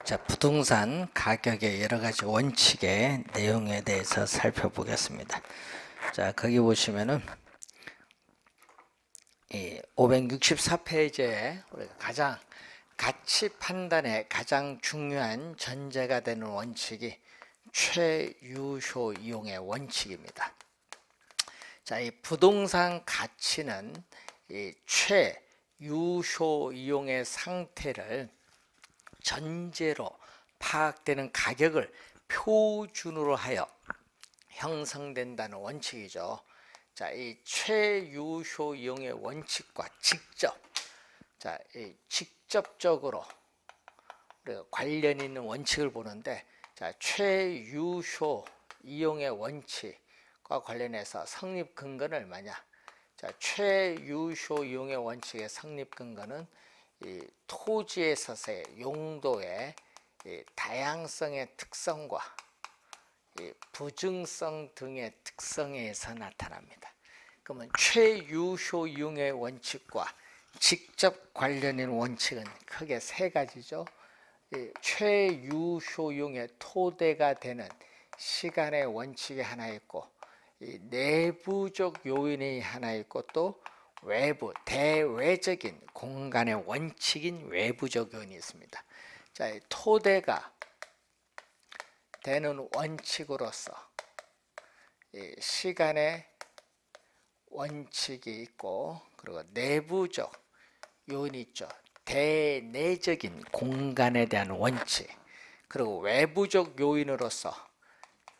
자, 부동산 가격의 여러 가지 원칙의 내용에 대해서 살펴보겠습니다. 자, 거기 보시면은 이 564페이지에 우리가 가치 판단에 가장 중요한 전제가 되는 원칙이 최유효 이용의 원칙입니다. 자, 이 부동산 가치는 이 최유효 이용의 상태를 전제로 파악되는 가격을 표준으로 하여 형성된다는 원칙이죠. 자, 이 최유효 이용의 원칙과 직접적으로 관련 있는 원칙을 보는데, 자, 최유효 이용의 원칙과 관련해서 성립 근거는 얼마냐? 자, 최유효 이용의 원칙의 성립 근거는 이 토지에 있어서의 용도의 다양성의 특성과 부증성 등의 특성에서 나타납니다. 그러면 최유효 이용의 원칙과 직접 관련된 원칙은 크게 세 가지죠. 최유효 이용의 토대가 되는 시간의 원칙이 하나 있고, 내부적 요인이 하나 있고, 또 외부, 대외적인 공간의 원칙인 외부적 요인이 있습니다. 자, 토대가 되는 원칙으로서 시간의 원칙이 있고, 그리고 내부적 요인이 있죠. 대내적인 공간에 대한 원칙, 그리고 외부적 요인으로서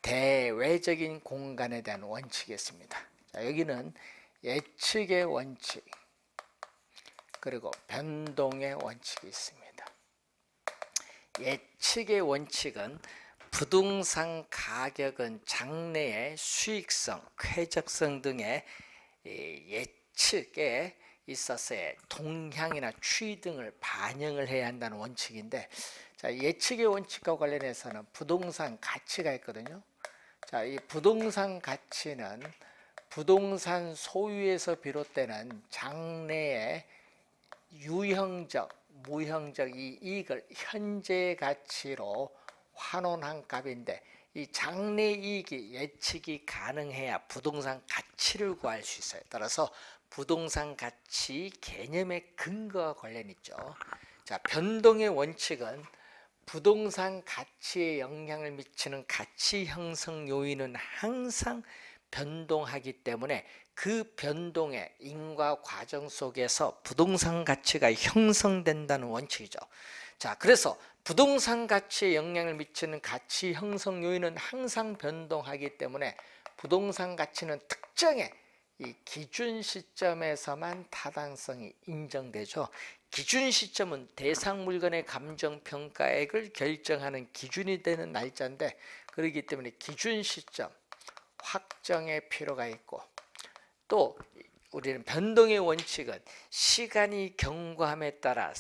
대외적인 공간에 대한 원칙이 있습니다. 자, 여기는 예측의 원칙, 그리고 변동의 원칙이 있습니다. 예측의 원칙은 부동산 가격은 장래의 수익성, 쾌적성 등의 예측에 있어서의 동향이나 추이 등을 반영을 해야 한다는 원칙인데, 자, 예측의 원칙과 관련해서는 부동산 가치가 있거든요. 자, 이 부동산 가치는 부동산 소유에서 비롯되는 장래의 유형적, 무형적 이 이익을 현재 가치로 환원한 값인데, 이 장래 이익이 예측이 가능해야 부동산 가치를 구할 수 있어요. 따라서 부동산 가치 개념의 근거와 관련 있죠. 자, 변동의 원칙은 부동산 가치에 영향을 미치는 가치 형성 요인은 항상 변동하기 때문에 그 변동의 인과 과정 속에서 부동산 가치가 형성된다는 원칙이죠. 자, 그래서 부동산 가치에 영향을 미치는 가치 형성 요인은 항상 변동하기 때문에 부동산 가치는 특정의 이 기준 시점에서만 타당성이 인정되죠. 기준 시점은 대상 물건의 감정 평가액을 결정하는 기준이 되는 날짜인데, 그렇기 때문에 기준 시점 확정의 필요가 있고, 또 우리는 변동의 원칙은 시간이 경과함에 따라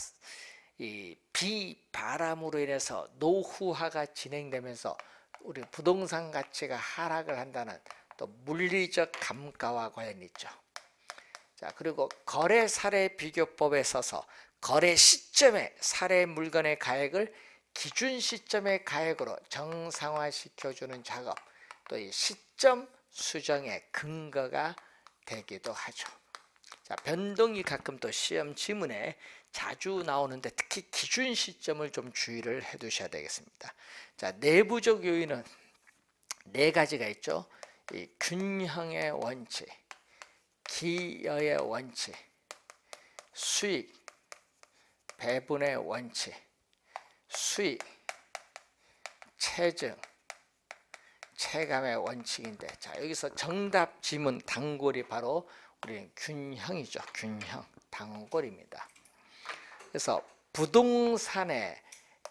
이 비바람으로 인해서 노후화가 진행되면서 우리 부동산 가치가 하락을 한다는 또 물리적 감가와 관련이 있죠. 자, 그리고 거래 사례 비교법에 있어서 거래 시점의 사례 물건의 가액을 기준 시점의 가액으로 정상화시켜주는 작업, 또 이 시점 수정의 근거가 되기도 하죠. 자, 변동이 가끔 또 시험 지문에 자주 나오는데 특히 기준 시점을 좀 주의를 해 두셔야 되겠습니다. 자, 내부적 요인은 네 가지가 있죠. 이 균형의 원칙, 기여의 원칙, 수익 배분의 원칙, 수익 체증 체감의 원칙인데, 자, 여기서 정답 지문 단골이 바로 우리는 균형이죠. 균형 단골입니다. 그래서 부동산의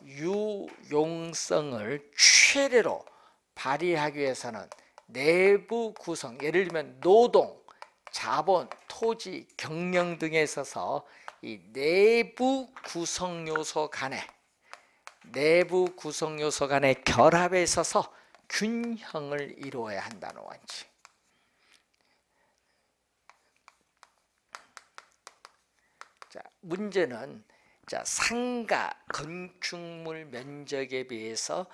유용성을 최대로 발휘하기 위해서는 내부 구성, 예를 들면 노동, 자본, 토지, 경영 등에 있어서 이 내부 구성 요소 간의 결합에 있어서 균형을 이루어야 한다는 원칙. 자, 문제는 자, 상가 건축물 면적에 비해서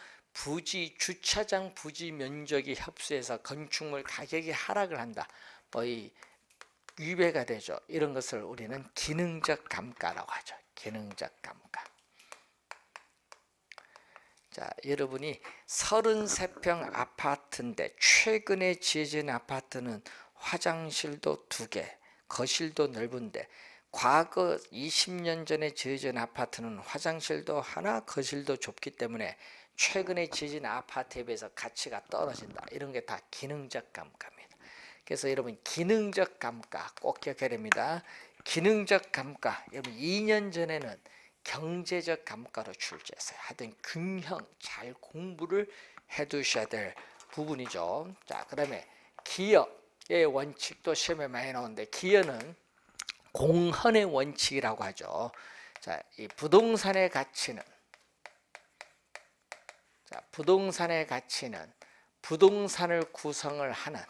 주차장 부지 면적이 협소해서 건축물 가격이 하락을 한다. 이 위배가 되죠. 이런 것을 우리는 기능적 감가라고 하죠. 기능적 감가. 자, 여러분이 33평 아파트인데 최근에 지어진 아파트는 화장실도 2개, 거실도 넓은데 과거 20년 전에 지어진 아파트는 화장실도 하나, 거실도 좁기 때문에 최근에 지어진 아파트에 비해서 가치가 떨어진다. 이런 게 다 기능적 감가입니다. 그래서 여러분 기능적 감가 꼭 기억해야 됩니다. 기능적 감가, 여러분 2년 전에는 경제적 감가로 출제했어요. 하여튼 균형 잘 공부를 해 두셔야 될 부분이죠. 자, 그다음에 기여의 원칙도 시험에 많이 나오는데 기여는 공헌의 원칙이라고 하죠. 자, 이 부동산의 가치는 부동산을 구성을 하는,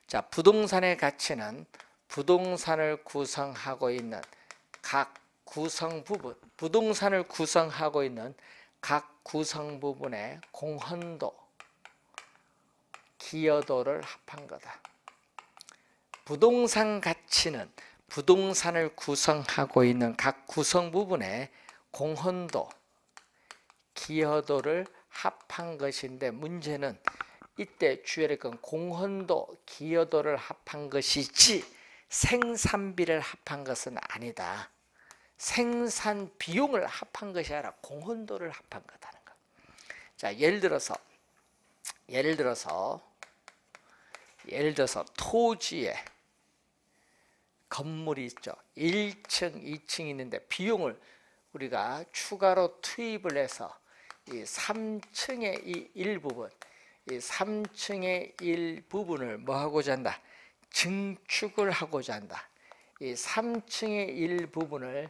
자, 부동산의 가치는 부동산을 구성하고 있는 각 구성 부분, 부동산을 구성하고 있는 각 구성 부분의 공헌도, 기여도를 합한 거다. 부동산 가치는 부동산을 구성하고 있는 각 구성 부분의 공헌도, 기여도를 합한 것인데 문제는 이때 주의할 건 공헌도, 기여도를 합한 것이지 생산비를 합한 것은 아니다. 생산 비용을 합한 것이 아니라 공헌도를 합한 거다는 거. 자, 예를 들어서 토지에 건물이 있죠. 1층, 2층이 있는데 비용을 우리가 추가로 투입을 해서 이 3층의 이 일부분, 이 3층의 일부분을 뭐 하고자 한다? 증축을 하고자 한다. 이 3층의 일부분을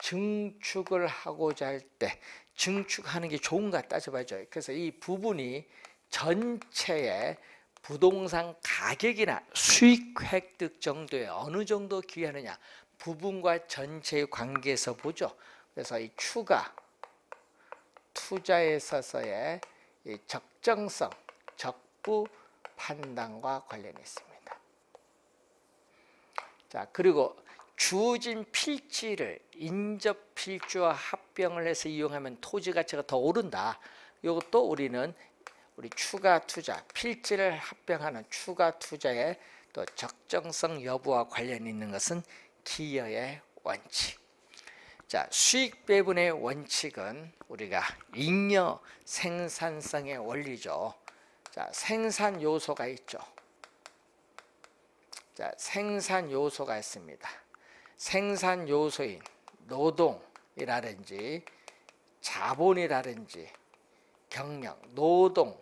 증축을 하고자 할 때 증축하는 게 좋은가 따져봐야죠. 그래서 이 부분이 전체의 부동산 가격이나 수익 획득 정도에 어느 정도 기여하느냐, 부분과 전체의 관계에서 보죠. 그래서 이 추가 투자에 있어서의 이 적정성, 적부 판단과 관련이 있습니다. 자, 그리고 주어진 필지를 인접 필지와 합병을 해서 이용하면 토지 가치가 더 오른다. 이것도 우리는 우리 추가 투자, 필지를 합병하는 추가 투자의 또 적정성 여부와 관련이 있는 것은 기여의 원칙. 자, 수익 배분의 원칙은 우리가 잉여 생산성의 원리죠. 자, 생산 요소가 있죠. 자, 생산 요소가 있습니다. 생산 요소인 노동이라든지 자본이라든지 경영, 노동,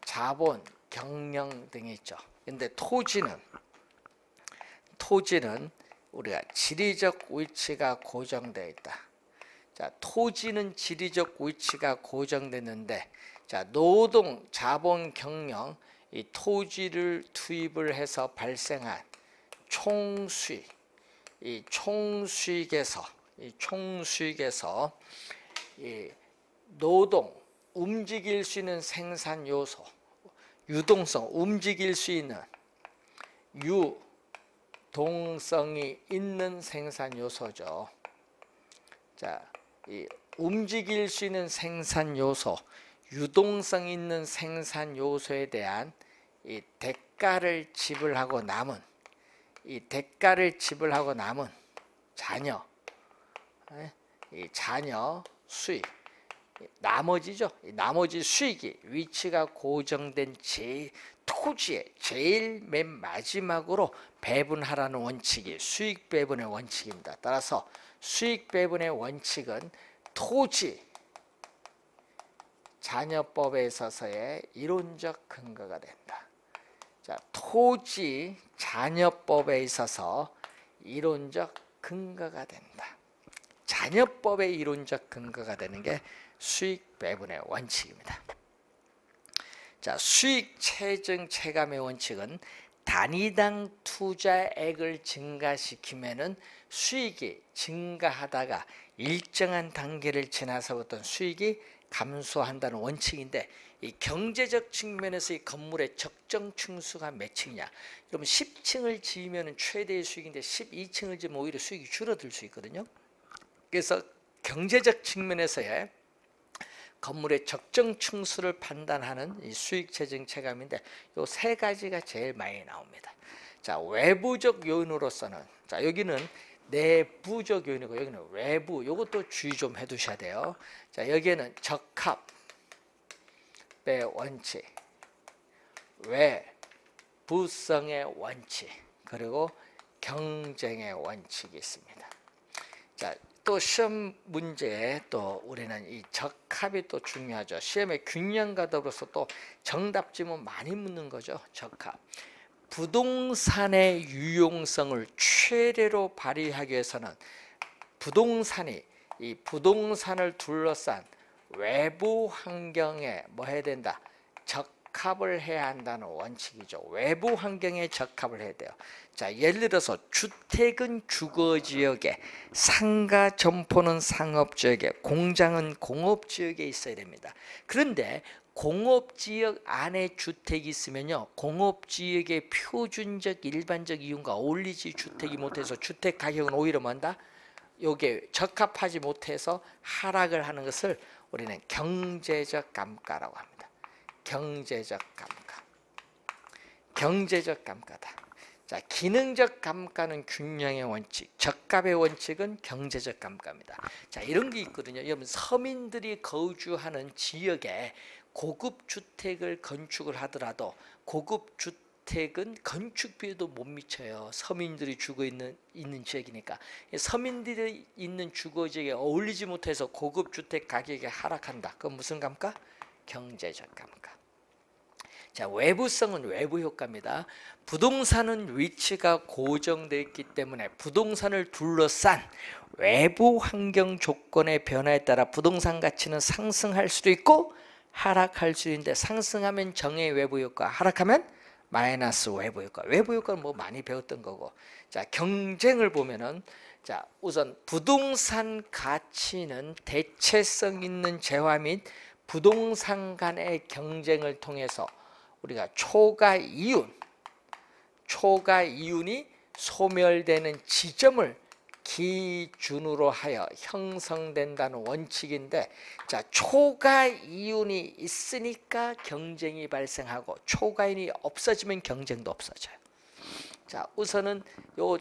자본, 경영 등이 있죠. 근데 토지는 우리가 지리적 위치가 고정되어 있다. 자, 토지는 지리적 위치가 고정됐는데, 자, 노동, 자본, 경영, 이 토지를 투입을 해서 발생한 총수익, 이 총수익에서 이 노동, 움직일 수 있는 생산 요소, 유동성, 움직일 수 있는 유동성이 있는 생산 요소죠. 자, 이 움직일 수 있는 생산 요소, 유동성 있는 생산 요소에 대한 이 대가를 지불하고 남은 잔여, 이 잔여 수익, 나머지죠. 나머지 수익이 위치가 고정된 토지에 제일 맨 마지막으로 배분하라는 원칙이 수익 배분의 원칙입니다. 따라서 수익 배분의 원칙은 토지 잔여법에 있어서의 이론적 근거가 된다. 자, 토지 잔여법에 있어서 이론적 근거가 된다. 잔여법의 이론적 근거가 되는 게 수익 배분의 원칙입니다. 자, 수익 체증 체감의 원칙은 단위당 투자액을 증가시키면은 수익이 증가하다가 일정한 단계를 지나서부터 수익이 감소한다는 원칙인데, 이 경제적 측면에서 이 건물의 적정 층수가 몇 층이냐. 그러면 10층을 지으면 최대의 수익인데 12층을 지으면 오히려 수익이 줄어들 수 있거든요. 그래서 경제적 측면에서의 건물의 적정 층수를 판단하는 이 수익 재정 체감인데, 요 세 가지가 제일 많이 나옵니다. 자, 외부적 요인으로서는, 자, 여기는 내부적 요인이고 여기는 외부, 요것도 주의 좀 해두셔야 돼요. 자, 여기에는 적합의 원칙, 외부성의 원칙, 그리고 경쟁의 원칙이 있습니다. 자, 또 시험 문제에 또 우리는 이 적합이 또 중요하죠. 시험의 균형과 더불어서 또 정답 지문 많이 묻는 거죠. 적합. 부동산의 유용성을 최대로 발휘하기 위해서는 부동산이, 이 부동산을 둘러싼 외부 환경에 뭐 해야 된다? 적합을 해야 한다는 원칙이죠. 외부 환경에 적합을 해야 돼요. 자, 예를 들어서 주택은 주거지역에, 상가 점포는 상업지역에, 공장은 공업지역에 있어야 됩니다. 그런데 공업지역 안에 주택이 있으면요, 공업지역의 표준적 일반적 이윤과 어울리지 주택이 못해서 주택 가격은 오히려 뭔다? 요게 적합하지 못해서 하락을 하는 것을 우리는 경제적 감가라고 합니다. 경제적 감가. 경제적 감가다. 자, 기능적 감가는 균형의 원칙, 적합의 원칙은 경제적 감가입니다. 자, 이런 게 있거든요. 여러분, 서민들이 거주하는 지역에 고급 주택을 건축을 하더라도 고급 주택은 건축비에도 못 미쳐요. 서민들이 주거 있는 지역이니까. 서민들이 있는 주거 지역에 어울리지 못해서 고급 주택 가격이 하락한다. 그건 무슨 감가? 경제적 감가. 자, 외부성은 외부 효과입니다. 부동산은 위치가 고정되어 있기 때문에 부동산을 둘러싼 외부 환경 조건의 변화에 따라 부동산 가치는 상승할 수도 있고 하락할 수 있는데, 상승하면 정의 외부 효과, 하락하면 마이너스 외부 효과. 외부 효과는 뭐 많이 배웠던 거고. 자, 경쟁을 보면은, 자, 우선 부동산 가치는 대체성 있는 재화 및 부동산 간의 경쟁을 통해서 우리가 초과 이윤이 소멸되는 지점을 기준으로 하여 형성된다는 원칙인데, 자, 초과 이윤이 있으니까 경쟁이 발생하고 초과 이윤이 없어지면 경쟁도 없어져요. 자, 우선은 요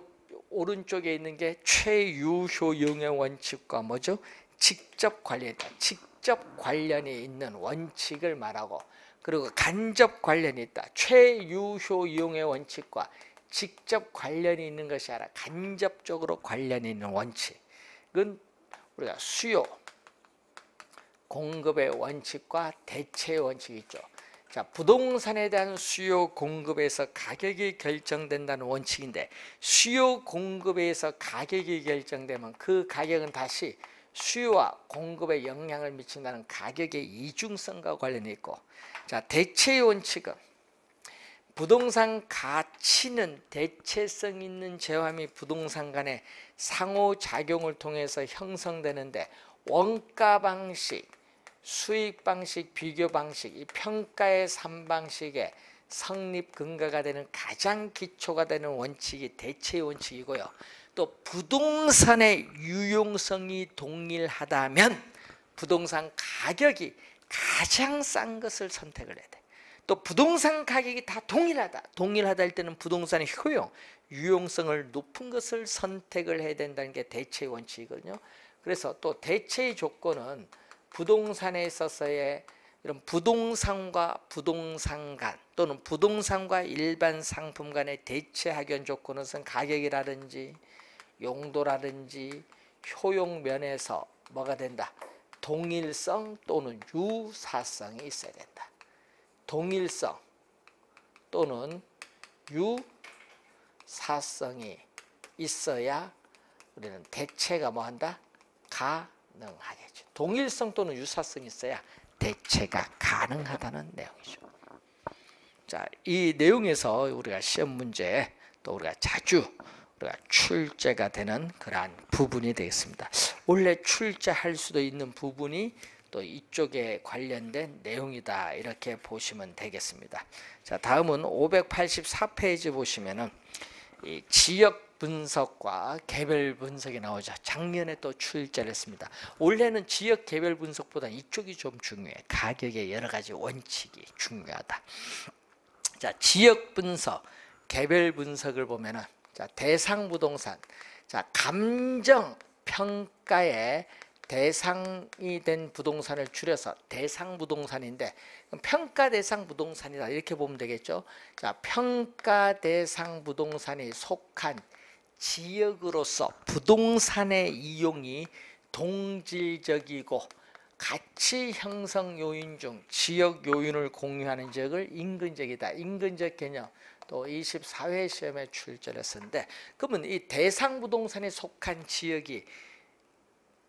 오른쪽에 있는 게 최유효용의 원칙과 뭐죠? 직접 관련이다. 직접 관련이 있는 원칙을 말하고, 그리고 간접 관련이 있다. 최유효 이용의 원칙과 직접 관련이 있는 것이 아니라 간접적으로 관련이 있는 원칙은 우리가 수요, 공급의 원칙과 대체의 원칙이 있죠. 자, 부동산에 대한 수요 공급에서 가격이 결정된다는 원칙인데, 수요 공급에 의해서 가격이 결정되면 그 가격은 다시 수요와 공급에 영향을 미친다는 가격의 이중성과 관련이 있고, 자, 대체의 원칙은 부동산 가치는 대체성 있는 재화 및 부동산 간의 상호작용을 통해서 형성되는데, 원가 방식, 수익 방식, 비교 방식, 이 평가의 3방식의 성립 근거가 되는 가장 기초가 되는 원칙이 대체의 원칙이고요. 또 부동산의 유용성이 동일하다면 부동산 가격이 가장 싼 것을 선택을 해야 돼. 또 부동산 가격이 다 동일하다 할 때는 부동산의 효용, 유용성을 높은 것을 선택을 해야 된다는 게 대체의 원칙이거든요. 그래서 또 대체의 조건은 부동산에 있어서의 이런 부동산과 부동산 간 또는 부동산과 일반 상품 간의 대체 학연 조건은 가격이라든지 용도라든지 효용 면에서 뭐가 된다? 동일성 또는 유사성이 있어야 된다. 동일성 또는 유사성이 있어야 우리는 대체가 뭐한다? 가능하겠죠. 동일성 또는 유사성이 있어야 대체가 가능하다는 내용이죠. 자, 이 내용에서 우리가 시험 문제 또 우리가 자주 우리가 출제가 되는 그러한 부분이 되겠습니다. 원래 출제할 수도 있는 부분이 또 이쪽에 관련된 내용이다, 이렇게 보시면 되겠습니다. 자, 다음은 584페이지 보시면은 이 지역 분석과 개별 분석이 나오죠. 작년에 또 출제를 했습니다. 원래는 지역 개별 분석보다 이쪽이 좀 중요해. 가격의 여러 가지 원칙이 중요하다. 자, 지역 분석, 개별 분석을 보면은, 자, 대상 부동산, 자, 감정 평가의 대상이 된 부동산을 줄여서 대상 부동산인데, 평가 대상 부동산이다, 이렇게 보면 되겠죠. 자, 평가 대상 부동산이 속한 지역으로서 부동산의 이용이 동질적이고 가치 형성 요인 중 지역 요인을 공유하는 지역을 인근지역이다. 인근지역 개념 또 24회 시험에 출제를 했었는데, 그러면 이 대상 부동산에 속한 지역이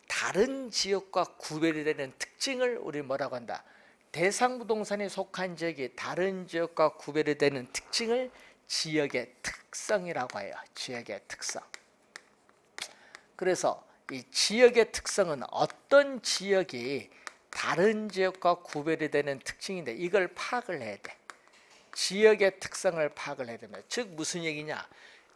다른 지역과 구별이 되는 특징을 우리 뭐라고 한다? 대상 부동산에 속한 지역이 다른 지역과 구별이 되는 특징을 지역의 특성이라고 해요. 지역의 특성. 그래서 이 지역의 특성은 어떤 지역이 다른 지역과 구별이 되는 특징인데, 이걸 파악을 해야 돼. 지역의 특성을 파악을 해야 됩니다. 즉 무슨 얘기냐?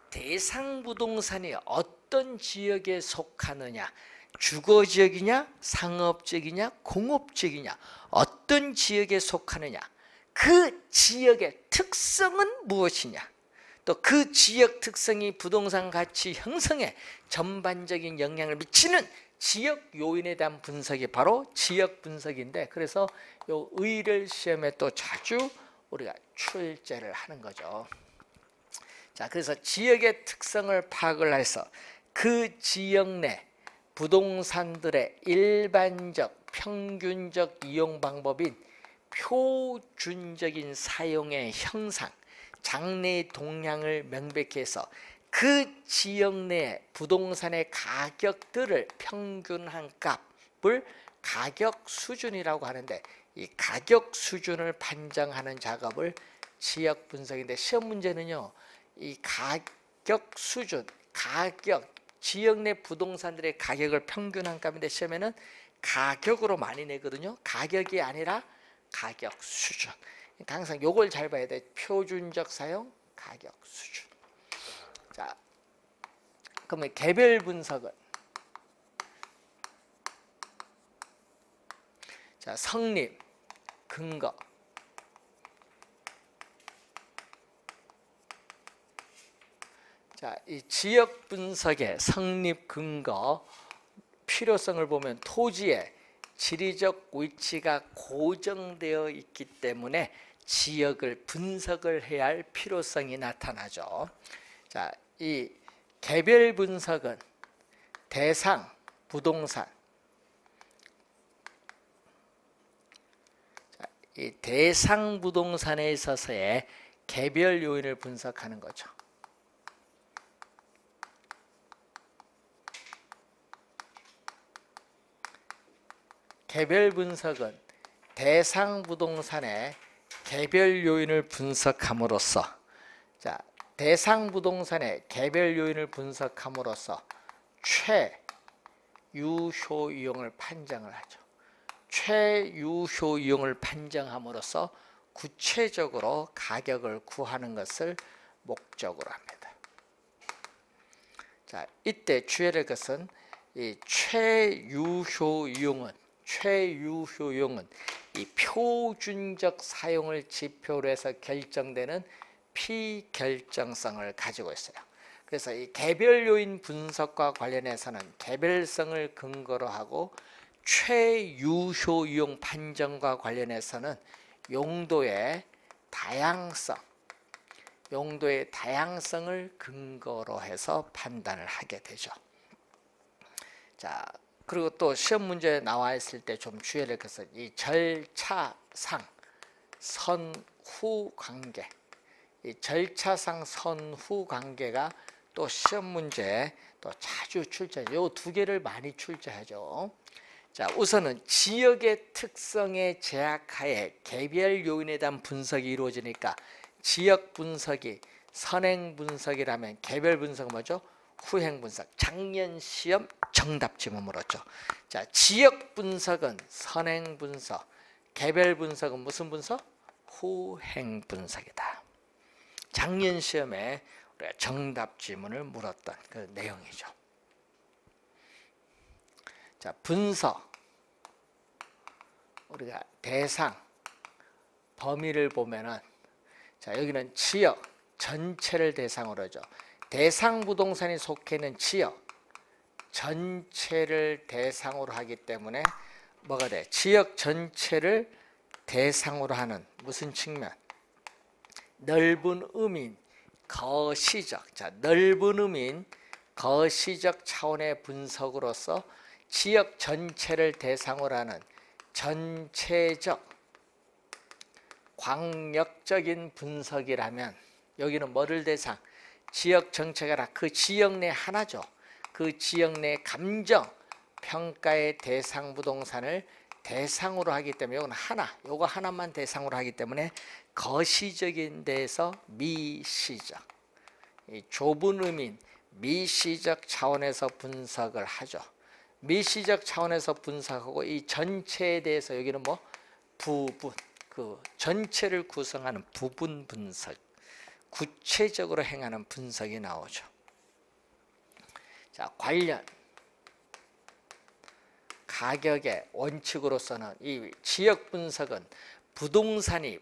대상 부동산이 어떤 지역에 속하느냐, 주거지역이냐, 상업지역이냐, 공업지역이냐, 어떤 지역에 속하느냐, 그 지역의 특성은 무엇이냐, 또 그 지역 특성이 부동산 가치 형성에 전반적인 영향을 미치는 지역 요인에 대한 분석이 바로 지역 분석인데, 그래서 요 의를 시험에 또 자주 우리가 출제를 하는 거죠. 자, 그래서 지역의 특성을 파악을 해서 그 지역 내 부동산들의 일반적 평균적 이용 방법인 표준적인 사용의 형상, 장래 동향을 명백히 해서 그 지역 내 부동산의 가격들을 평균한 값을 가격 수준이라고 하는데, 이 가격 수준을 판정하는 작업을 지역 분석인데, 시험 문제는요, 이 가격 수준, 가격, 지역 내 부동산들의 가격을 평균한 값인데, 시험에는 가격으로 많이 내거든요. 가격이 아니라 가격 수준. 항상 요걸 잘 봐야 돼. 표준적 사용, 가격 수준. 자, 그러면 개별 분석은, 자, 성립, 근거. 자, 이 지역 분석의 성립 근거, 필요성을 보면 토지의 지리적 위치가 고정되어 있기 때문에 지역을 분석을 해야 할 필요성이 나타나죠. 자, 이 개별 분석은 대상 부동산, 자, 이 대상 부동산에 있어서의 개별 요인을 분석하는 거죠. 개별 분석은 대상 부동산의 개별 요인을 분석함으로써, 자, 대상 부동산의 개별 요인을 분석함으로써 최유효 이용을 판정을 하죠. 최유효 이용을 판정함으로써 구체적으로 가격을 구하는 것을 목적으로 합니다. 자, 이때 주의할 것은 이 최유효 이용은 이 표준적 사용을 지표로 해서 결정되는 피결정성을 가지고 있어요. 그래서 이 개별 요인 분석과 관련해서는 개별성을 근거로 하고, 최유효 이용 판정과 관련해서는 용도의 다양성을 근거로 해서 판단을 하게 되죠. 자, 그리고 또 시험 문제에 나와 있을 때 좀 주의할 것은 이 절차상 선후 관계, 이 절차상 선후 관계가 또 시험 문제에 또 자주 출제하죠. 요 두 개를 많이 출제하죠. 자, 우선은 지역의 특성에 제약하에 개별 요인에 대한 분석이 이루어지니까 지역 분석이 선행 분석이라면 개별 분석은 뭐죠? 후행 분석. 작년 시험 정답 지문 물었죠. 자, 지역 분석은 선행 분석, 개별 분석은 무슨 분석? 후행 분석이다. 작년 시험에 우리가 정답 지문을 물었던 그 내용이죠. 자, 분석. 우리가 대상, 범위를 보면은, 자, 여기는 지역 전체를 대상으로 하죠. 대상 부동산이 속해 있는 지역 전체를 대상으로 하기 때문에 뭐가 돼? 지역 전체를 대상으로 하는 무슨 측면? 넓은 의미인 거시적. 자, 넓은 의미인 거시적 차원의 분석으로서 지역 전체를 대상으로 하는 전체적 광역적인 분석이라면 여기는 뭐를 대상? 지역 전체가 아니라 그 지역 내 하나죠. 그 지역 내 감정 평가의 대상 부동산을 대상으로 하기 때문에 이건 하나, 요거 하나만 대상으로 하기 때문에 거시적인 데에서 미시적, 이 좁은 의미인 미시적 차원에서 분석을 하죠. 미시적 차원에서 분석하고 이 전체에 대해서 여기는 뭐 부분, 그 전체를 구성하는 부분 분석, 구체적으로 행하는 분석이 나오죠. 자, 관련 가격의 원칙으로서는 이 지역 분석은 부동산이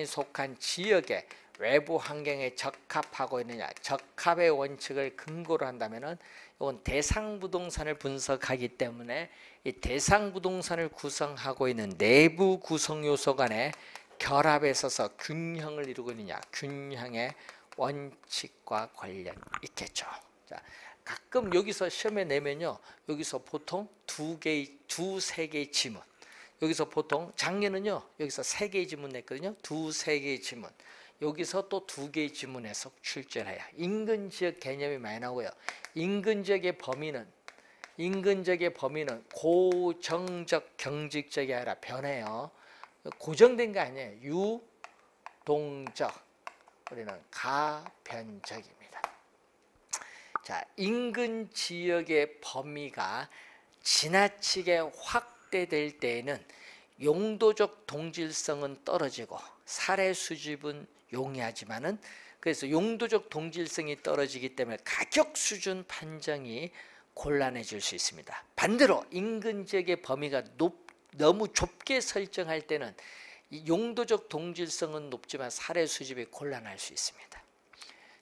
속한 지역의 외부 환경에 적합하고 있느냐, 적합의 원칙을 근거로 한다면은 이건 대상 부동산을 분석하기 때문에 이 대상 부동산을 구성하고 있는 내부 구성 요소 간의 결합에 있어서 균형을 이루고 있느냐, 균형의 원칙과 관련 있겠죠. 자, 가끔 여기서 시험에 내면요, 여기서 보통 두세 개의 지문, 여기서 보통 작년은요 여기서 3개의 지문 냈거든요. 2-3개의 지문, 여기서 또 2개의 지문에서 출제를 해요. 인근 지역 개념이 많이 나오고요. 인근 지역의 범위는 고정적 경직적이 아니라 변해요. 고정된 게 아니에요. 유동적, 우리는 가변적입니다. 자, 인근 지역의 범위가 지나치게 확대될 때에는 용도적 동질성은 떨어지고 사례 수집은 용이하지만은, 그래서 용도적 동질성이 떨어지기 때문에 가격 수준 판정이 곤란해질 수 있습니다. 반대로 인근 지역의 범위가 너무 좁게 설정할 때는 이 용도적 동질성은 높지만 사례 수집이 곤란할 수 있습니다.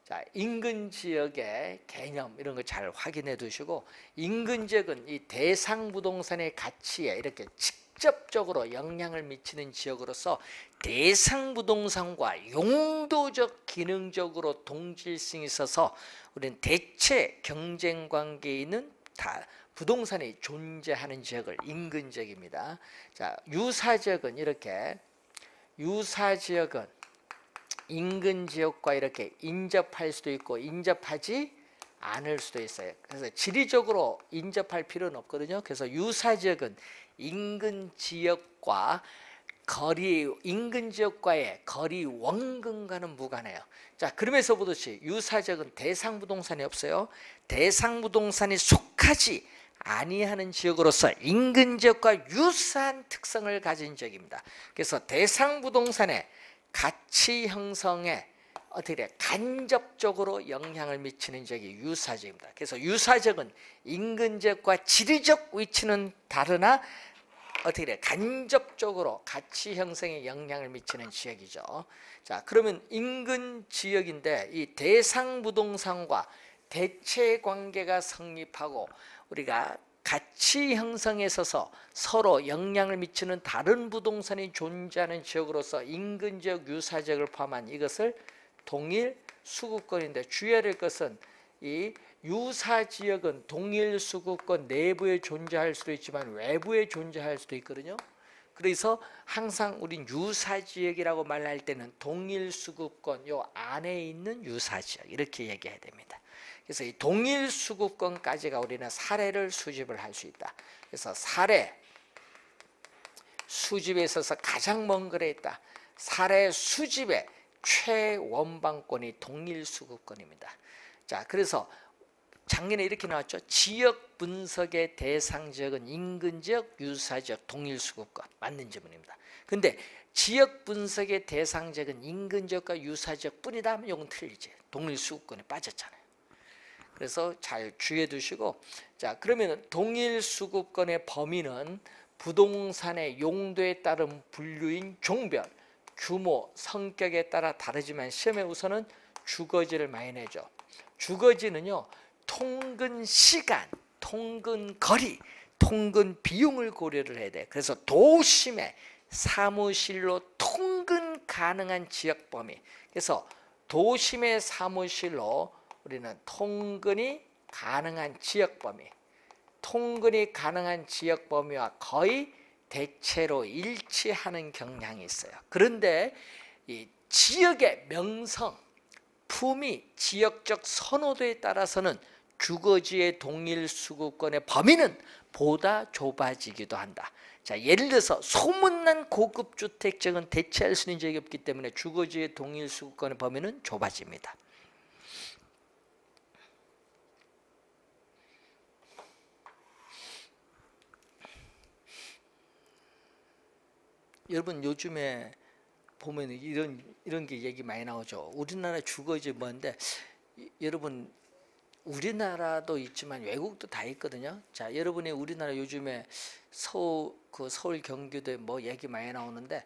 자, 인근 지역의 개념 이런 거 잘 확인해 두시고, 인근 지역은 이 대상 부동산의 가치에 이렇게 직접적으로 영향을 미치는 지역으로서 대상 부동산과 용도적 기능적으로 동질성이 있어서 우리는 대체 경쟁 관계에 있는 부동산이 존재하는 지역을 인근 지역입니다. 자, 유사 지역은 인근 지역과 이렇게 인접할 수도 있고 인접하지 않을 수도 있어요. 그래서 지리적으로 인접할 필요는 없거든요. 그래서 유사 지역은 인근 지역과의 거리 원근과는 무관해요. 자, 그러면서 보듯이 유사 지역은 대상 부동산이 없어요. 대상 부동산이 속하지 아니하는 지역으로서 인근 지역과 유사한 특성을 가진 지역입니다. 그래서 대상 부동산의 가치 형성에 어떻게 간접적으로 영향을 미치는 지역이 유사지역입니다. 그래서 유사지역은 인근 지역과 지리적 위치는 다르나 어떻게 간접적으로 가치 형성에 영향을 미치는 지역이죠. 자, 그러면 인근 지역인데 이 대상 부동산과 대체 관계가 성립하고 우리가 가치 형성에 있어서 서로 영향을 미치는 다른 부동산이 존재하는 지역으로서 인근 지역, 유사 지역을 포함한 이것을 동일 수급권인데, 주의해야 될 것은 이 유사 지역은 동일 수급권 내부에 존재할 수도 있지만 외부에 존재할 수도 있거든요. 그래서 항상 우린 유사 지역이라고 말할 때는 동일 수급권 요 안에 있는 유사 지역 이렇게 얘기해야 됩니다. 그래서 이 동일 수급권까지가 우리는 사례를 수집을 할 수 있다. 그래서 사례 수집에 있어서 가장 먼 거리에 있다. 사례 수집의 최원방권이 동일수급권입니다. 자, 그래서 작년에 이렇게 나왔죠. 지역 분석의 대상 지역은 인근 지역, 유사 지역, 동일수급권. 맞는 질문입니다. 근데 지역 분석의 대상 지역은 인근 지역과 유사 지역 뿐이다 하면 이건 틀리지. 동일수급권에 빠졌잖아요. 그래서 잘 주의해 두시고, 자, 그러면 동일수급권의 범위는 부동산의 용도에 따른 분류인 종별, 규모, 성격에 따라 다르지만 시험에 우선은 주거지를 많이 내죠. 주거지는요, 통근 시간, 통근 거리, 통근 비용을 고려를 해야 돼. 그래서 도심의 사무실로 통근 가능한 지역 범위. 그래서 도심의 사무실로 우리는 통근이 가능한 지역 범위, 통근이 가능한 지역 범위와 거의 대체로 일치하는 경향이 있어요. 그런데 이 지역의 명성, 품위, 지역적 선호도에 따라서는 주거지의 동일수급권의 범위는 보다 좁아지기도 한다. 자, 예를 들어서 소문난 고급 주택 지역은 대체할 수 있는 지역이 없기 때문에 주거지의 동일수급권의 범위는 좁아집니다. 여러분 요즘에 보면 이런 게 얘기 많이 나오죠. 우리나라 주거지 뭔데, 여러분 우리나라도 있지만 외국도 다 있거든요. 자, 여러분이 우리나라 요즘에 서울 경기도에 뭐 얘기 많이 나오는데,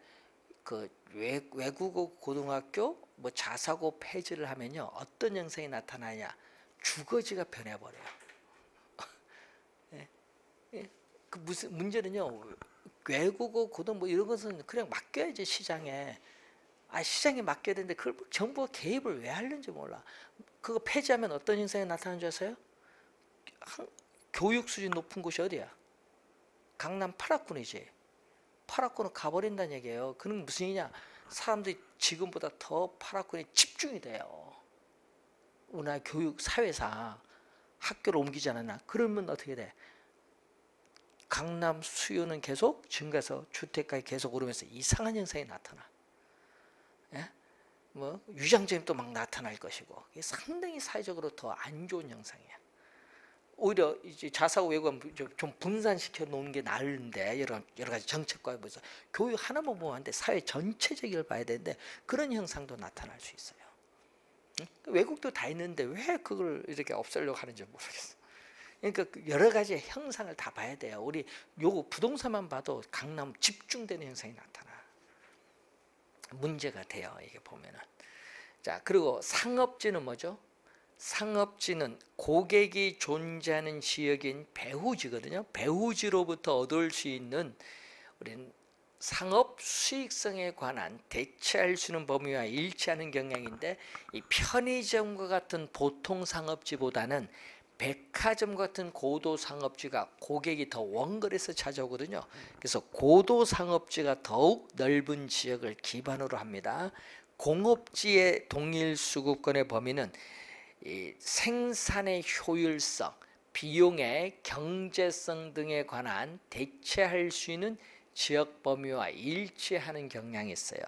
그 외국어 고등학교 뭐 자사고 폐지를 하면요, 어떤 현상이 나타나냐? 주거지가 변해버려요. 예? 예? 그 무슨 문제는요, 외국어 고등 뭐 이런 것은 그냥 맡겨야지 시장에. 시장에 맡겨야 되는데 그걸 정부가 개입을 왜 하는지 몰라. 그거 폐지하면 어떤 현상이 나타나는 줄 아세요? 교육 수준 높은 곳이 어디야? 강남 8학군이지. 8학군은 가버린다는 얘기예요. 그건 무슨 얘기냐? 사람들이 지금보다 더 8학군에 집중이 돼요. 우리나라 교육 사회상 학교를 옮기지 않았나? 그러면 어떻게 돼? 강남 수요는 계속 증가해서 주택가가 계속 오르면서 이상한 현상이 나타나. 예? 뭐 위장전이 또 막 나타날 것이고, 이게 상당히 사회적으로 더 안 좋은 현상이야. 오히려 이제 자사고 외국은 좀 분산시켜 놓은 게 나은데, 여러 가지 정책과 보면서 교육 하나만 보면 안 돼. 사회 전체적인 걸 봐야 되는데 그런 현상도 나타날 수 있어요. 응? 외국도 다 있는데 왜 그걸 이렇게 없애려고 하는지 모르겠어. 그러니까 여러 가지 형상을 다 봐야 돼요. 우리 요 부동산만 봐도 강남 집중되는 현상이 나타나. 문제가 돼요, 이게 보면은. 자, 그리고 상업지는 뭐죠? 상업지는 고객이 존재하는 지역인 배후지거든요. 배후지로부터 얻을 수 있는 우리는 상업 수익성에 관한 대체할 수 있는 범위와 일치하는 경향인데, 이 편의점과 같은 보통 상업지보다는 백화점 같은 고도 상업지가 고객이 더 원거리에서 찾아오거든요. 그래서 고도 상업지가 더욱 넓은 지역을 기반으로 합니다. 공업지의 동일수급권의 범위는 이 생산의 효율성, 비용의 경제성 등에 관한 대체할 수 있는 지역 범위와 일치하는 경향이 있어요.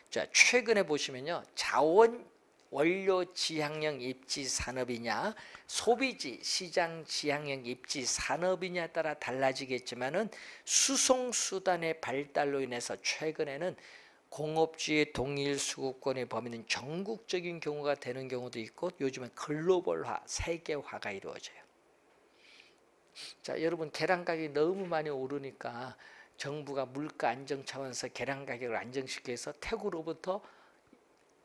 자, 최근에 보시면요, 자원 원료 지향형 입지 산업이냐, 소비지 시장 지향형 입지 산업이냐에 따라 달라지겠지만은 수송 수단의 발달로 인해서 최근에는 공업지의 동일 수급권의 범위는 전국적인 경우가 되는 경우도 있고, 요즘은 글로벌화, 세계화가 이루어져요. 자, 여러분 계란 가격이 너무 많이 오르니까 정부가 물가 안정 차원에서 계란 가격을 안정시키기 위해서 태국으로부터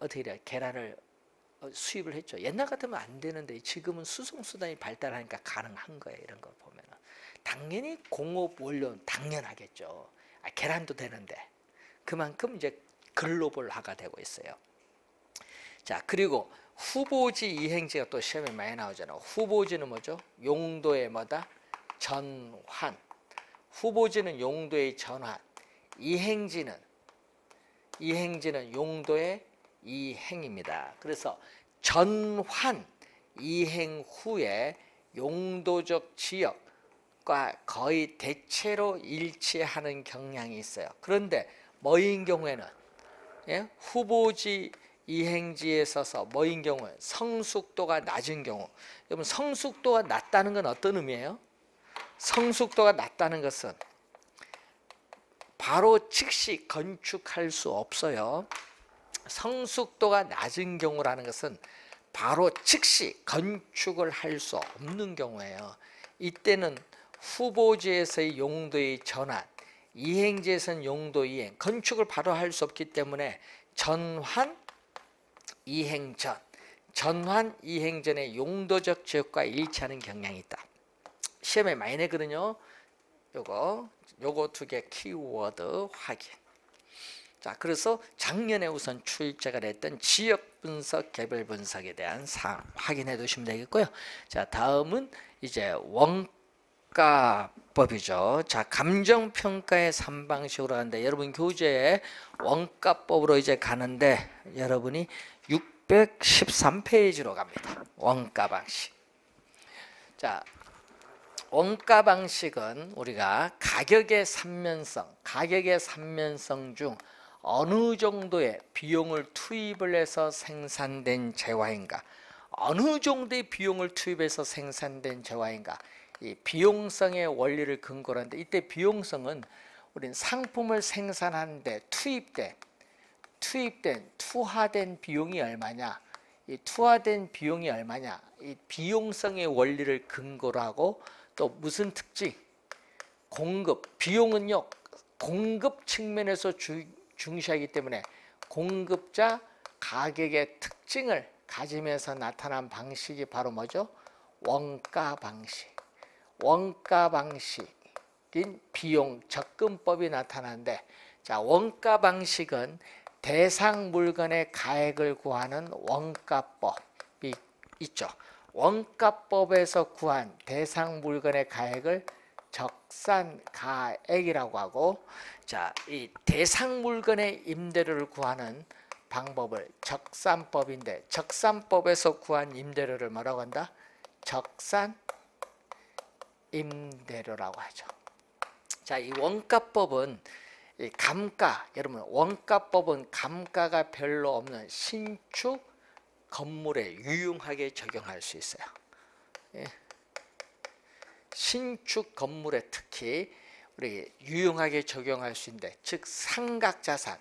어떻게 돼요? 계란을 수입을 했죠. 옛날 같으면 안 되는데 지금은 수송 수단이 발달하니까 가능한 거예요. 이런 거 보면은 당연히 공업 원료 당연하겠죠. 계란도 되는데 그만큼 이제 글로벌화가 되고 있어요. 자, 그리고 후보지 이행지가 또 시험에 많이 나오잖아요. 후보지는 뭐죠? 용도의 뭐다? 전환. 후보지는 용도의 전환. 이행지는 용도의 이행입니다. 그래서 전환, 이행 후에 용도적 지역과 거의 대체로 일치하는 경향이 있어요. 그런데 뭐인 경우에는, 후보지 이행지에 서서 뭐인 경우? 성숙도가 낮은 경우. 여러분 성숙도가 낮다는 건 어떤 의미예요? 성숙도가 낮다는 것은 바로 즉시 건축할 수 없어요. 성숙도가 낮은 경우라는 것은 바로 즉시 건축을 할 수 없는 경우예요. 이때는 후보지에서의 용도의 전환, 이행지에서는 용도 이행, 건축을 바로 할 수 없기 때문에 전환, 이행전, 전환, 이행전의 용도적 지역과 일치하는 경향이 있다. 시험에 많이 내거든요. 요거 두 개 키워드 확인. 자, 그래서 작년에 우선 출제가 됐던 지역 분석, 개별 분석에 대한 사항 확인해 두시면 되겠고요. 자, 다음은 이제 원가법이죠. 자, 감정평가의 3방식으로 가는데 여러분 교재에 원가법으로 이제 가는데 여러분이 613페이지로 갑니다. 원가 방식. 자, 원가 방식은 우리가 가격의 삼면성 중 어느 정도의 비용을 투입을 해서 생산된 재화인가, 어느 정도의 비용을 투입해서 생산된 재화인가, 이 비용성의 원리를 근거로 하는데, 이때 비용성은 우리는 상품을 생산하는데 투하된 비용이 얼마냐, 이 투하된 비용이 얼마냐, 이 비용성의 원리를 근거로 하고, 또 무슨 특징? 공급, 비용은요 공급 측면에서 중시하기 때문에 공급자 가격의 특징을 가지면서 나타난 방식이 바로 뭐죠? 원가 방식. 원가 방식인 비용 접근법이 나타나는데, 자, 원가 방식은 대상 물건의 가액을 구하는 원가법이 있죠. 원가법에서 구한 대상 물건의 가액을 적산가액이라고 하고, 자, 이 대상 물건의 임대료를 구하는 방법을 적산법인데, 적산법에서 구한 임대료를 뭐라고 한다? 적산 임대료라고 하죠. 자, 이 원가법은 이 감가, 여러분 원가법은 감가가 별로 없는 신축 건물에 유용하게 적용할 수 있어요. 예. 신축 건물에 특히 우리 유용하게 적용할 수 있는데, 즉 상각자산,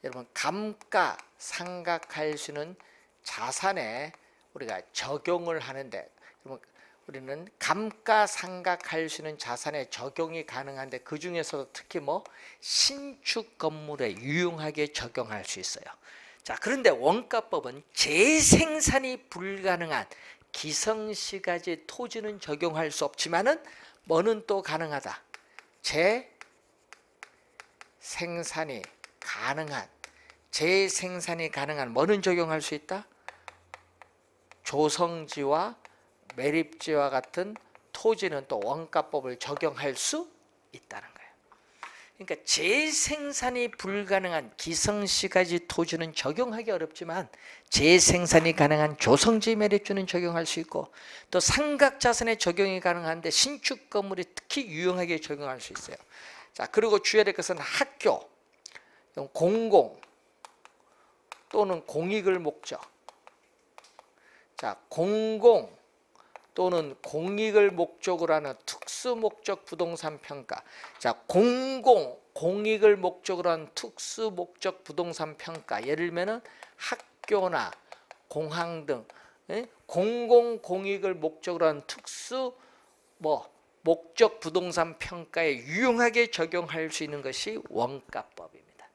여러분 감가 상각할 수 있는 자산에 우리가 적용을 하는데, 여러분 우리는 감가 상각할 수 있는 자산에 적용이 가능한데, 그 중에서도 특히 신축 건물에 유용하게 적용할 수 있어요. 자, 그런데 원가법은 재생산이 불가능한 기성시가지 토지는 적용할 수 없지만은 뭐는 또 가능하다? 재생산이 가능한 뭐는 적용할 수 있다? 조성지와 매립지와 같은 토지는 또 원가법을 적용할 수 있다는 거예요. 그러니까 재생산이 불가능한 기성시가지 토지는 적용하기 어렵지만 재생산이 가능한 조성지 매립지는 적용할 수 있고, 또 상각자산에 적용이 가능한데 신축 건물이 특히 유용하게 적용할 수 있어요. 자, 그리고 주의해야 될 것은 학교, 공공 또는 공익을 목적. 자, 공공 또는 공익을 목적으로 하는 특수목적 부동산 평가. 자, 공익을 목적으로 하는 특수목적 부동산 평가. 예를 들면 학교나 공항 등 공익을 목적으로 하는 특수 목적 부동산 평가에 유용하게 적용할 수 있는 것이 원가법입니다.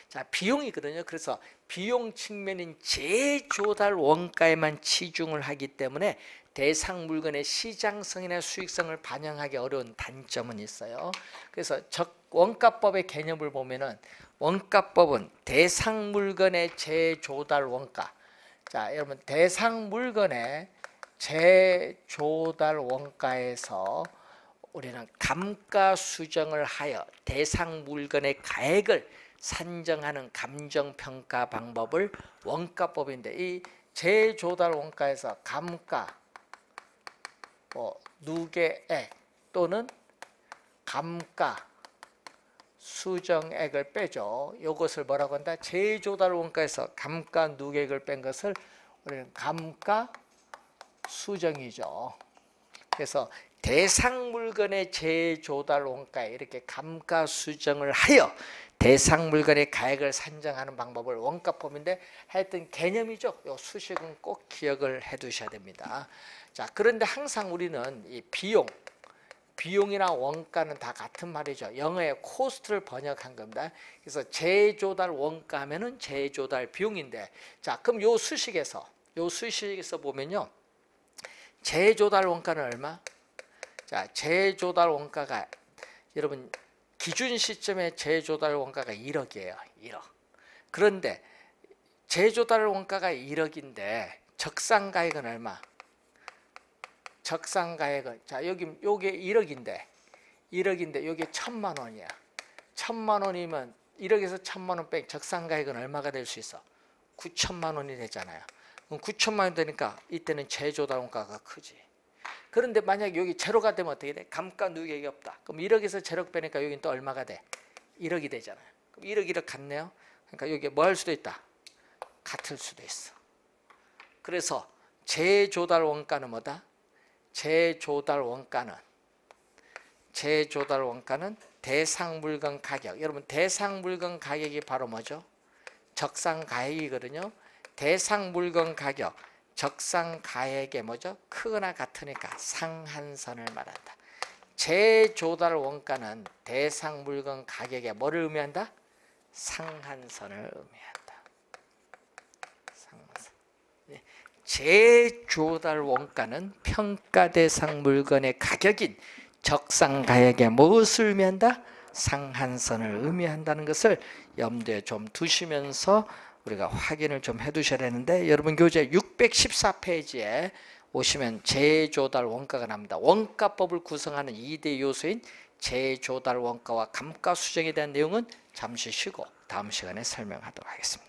자, 비용이거든요. 그래서 비용 측면인 재조달 원가에만 치중을 하기 때문에 대상 물건의 시장성이나 수익성을 반영하기 어려운 단점은 있어요. 그래서 원가법의 개념을 보면은, 원가법은 대상 물건의 재조달 원가. 자, 여러분 대상 물건의 재조달 원가에서 우리는 감가 수정을 하여 대상 물건의 가액을 산정하는 감정평가 방법을 원가법인데, 이 재조달 원가에서 감가, 누계액 또는 감가 수정액을 빼죠. 이것을 뭐라고 한다? 재조달 원가에서 감가 누계액을 뺀 것을 우리는 감가 수정이죠. 그래서 대상 물건의 재조달 원가에 이렇게 감가 수정을 하여 대상 물건의 가액을 산정하는 방법을 원가법인데 하여튼 개념이죠. 이 수식은 꼭 기억을 해 두셔야 됩니다. 자, 그런데 항상 우리는 이 비용이나 원가는 다 같은 말이죠. 영어의 코스트를 번역한 겁니다. 그래서 재조달 원가 하면은 재조달 비용인데, 자, 그럼 요 수식에서 보면요. 재조달 원가는 얼마? 자, 재조달 원가가 여러분 기준 시점의 재조달 원가가 1억이에요. 1억. 그런데 재조달 원가가 1억인데 적상가액은 얼마? 적상가액은 자, 요게 1억인데 요게 1,000만 원이야. 1,000만 원이면 1억에서 1,000만 원 뺀 적상가액은 얼마가 될 수 있어? 9천만 원이 되잖아요. 그럼 9천만 원 되니까 이때는 재조달 원가가 크지. 그런데 만약 여기 제로가 되면 어떻게 돼? 감가 누계액이 없다. 그럼 1억에서 제로 빼니까 여기는 또 얼마가 돼? 1억이 되잖아요. 그럼 1억 같네요. 그러니까 여기 뭐 할 수도 있다? 같을 수도 있어. 그래서 재조달 원가는 뭐다? 재조달 원가는 대상 물건 가격. 여러분 대상 물건 가격이 바로 뭐죠? 적상 가액이거든요. 대상 물건 가격, 적상 가액의 뭐죠? 크거나 같으니까 상한선을 말한다. 재조달 원가는 대상 물건 가격에 뭐를 의미한다? 상한선을 의미한다. 상한선. 재조달 원가는 평가 대상 물건의 가격인 적상 가액에 무엇을 의미한다? 상한선을 의미한다는 것을 염두에 좀 두시면서 우리가 확인을 좀 해두셔야 되는데, 여러분 교재 614페이지에 오시면 재조달 원가가 나옵니다. 원가법을 구성하는 2대 요소인 재조달 원가와 감가 수정에 대한 내용은 잠시 쉬고 다음 시간에 설명하도록 하겠습니다.